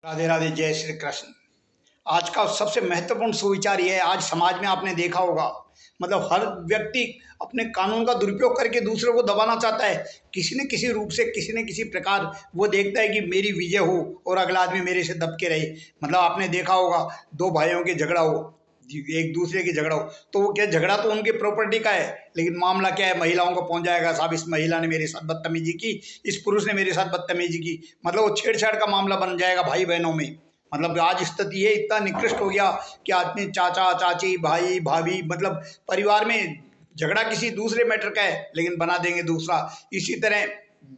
राधे राधे, जय श्री कृष्ण। आज का सबसे महत्वपूर्ण सुविचार ये है, आज समाज में आपने देखा होगा, मतलब हर व्यक्ति अपने कानून का दुरुपयोग करके दूसरों को दबाना चाहता है। किसी न किसी रूप से, किसी न किसी प्रकार वो देखता है कि मेरी विजय हो और अगला आदमी मेरे से दब के रहे। मतलब आपने देखा होगा, दो भाइयों के झगड़ा हो, एक दूसरे की झगड़ा हो, तो वो क्या, झगड़ा तो उनकी प्रॉपर्टी का है, लेकिन मामला क्या है, महिलाओं को पहुंच जाएगा, साहब इस महिला ने मेरे साथ बदतमीजी की, इस पुरुष ने मेरे साथ बदतमीजी की। मतलब वो छेड़छाड़ का मामला बन जाएगा भाई बहनों में। मतलब आज स्थिति ये इतना निकृष्ट हो गया कि आदमी, चाचा चाची, भाई भाभी, मतलब परिवार में झगड़ा किसी दूसरे मैटर का है लेकिन बना देंगे दूसरा। इसी तरह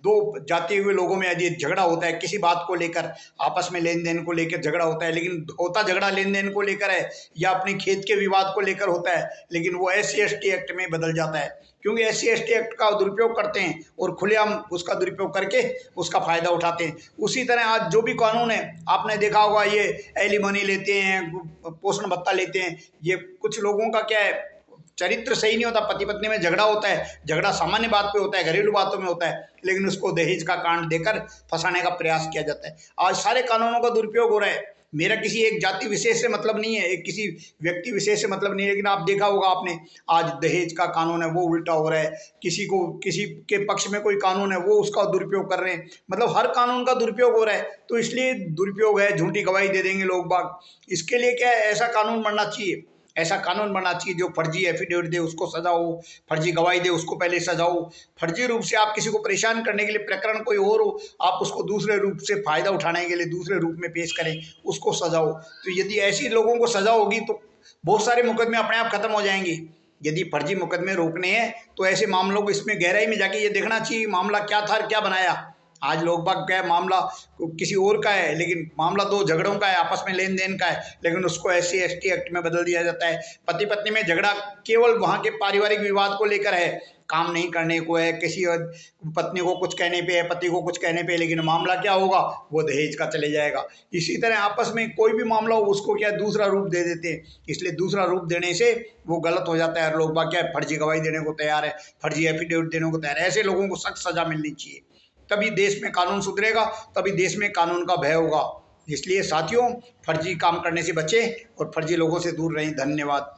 दो जाते हुए लोगों में यदि झगड़ा होता है किसी बात को लेकर, आपस में लेन देन को लेकर झगड़ा होता है, लेकिन होता झगड़ा लेन देन को लेकर है या अपने खेत के विवाद को लेकर होता है, लेकिन वो SC/ST एक्ट में बदल जाता है, क्योंकि SC/ST एक्ट का दुरुपयोग करते हैं और खुलेआम उसका दुरुपयोग करके उसका फायदा उठाते हैं। उसी तरह आज जो भी कानून है, आपने देखा होगा, ये एलिमनी लेते हैं, पोषण भत्ता लेते हैं, ये कुछ लोगों का क्या है, चरित्र सही नहीं होता, पति पत्नी में झगड़ा होता है, झगड़ा सामान्य बात पे होता है, घरेलू बातों में होता है, लेकिन उसको दहेज का कांड देकर फंसाने का प्रयास किया जाता है। आज सारे कानूनों का दुरुपयोग हो रहा है। मेरा किसी एक जाति विशेष से मतलब नहीं है, एक किसी व्यक्ति विशेष से मतलब नहीं है, लेकिन आप देखा होगा आपने, आज दहेज का कानून है वो उल्टा हो रहा है, किसी को, किसी के पक्ष में कोई कानून है वो उसका दुरुपयोग कर रहे हैं। मतलब हर कानून का दुरुपयोग हो रहा है, तो इसलिए दुरुपयोग है, झूठी गवाही दे देंगे लोग बाग। इसके लिए क्या है, ऐसा कानून बनना चाहिए, ऐसा कानून बनना चाहिए जो फर्जी एफिडेविट दे उसको सजा हो, फर्जी गवाही दे उसको पहले सजा हो, फर्जी रूप से आप किसी को परेशान करने के लिए प्रकरण कोई और हो, आप उसको दूसरे रूप से फायदा उठाने के लिए दूसरे रूप में पेश करें, उसको सजा हो। तो यदि ऐसी लोगों को सजा होगी तो बहुत सारे मुकदमे अपने आप खत्म हो जाएंगे। यदि फर्जी मुकदमे रोकने हैं तो ऐसे मामलों को इसमें गहराई में जाके ये देखना चाहिए मामला क्या था और क्या बनाया। आज लोग बाग क्या है, मामला किसी और का है, लेकिन मामला दो झगड़ों का है, आपस में लेन देन का है, लेकिन उसको SC/ST एक्ट में बदल दिया जाता है। पति पत्नी में झगड़ा केवल वहाँ के पारिवारिक विवाद को लेकर है, काम नहीं करने को है, किसी पत्नी को कुछ कहने पे है, पति को कुछ कहने पे, लेकिन मामला क्या होगा, वो दहेज का चले जाएगा। इसी तरह आपस में कोई भी मामला हो उसको क्या दूसरा रूप दे देते हैं, इसलिए दूसरा रूप देने से वो गलत हो जाता है। लोग बाग क्या है, फर्जी गवाही देने को तैयार है, फर्जी एफिडेविट देने को तैयार है। ऐसे लोगों को सख्त सजा मिलनी चाहिए, तभी देश में कानून सुधरेगा, तभी देश में कानून का भय होगा। इसलिए साथियों, फर्जी काम करने से बचें और फर्जी लोगों से दूर रहें। धन्यवाद।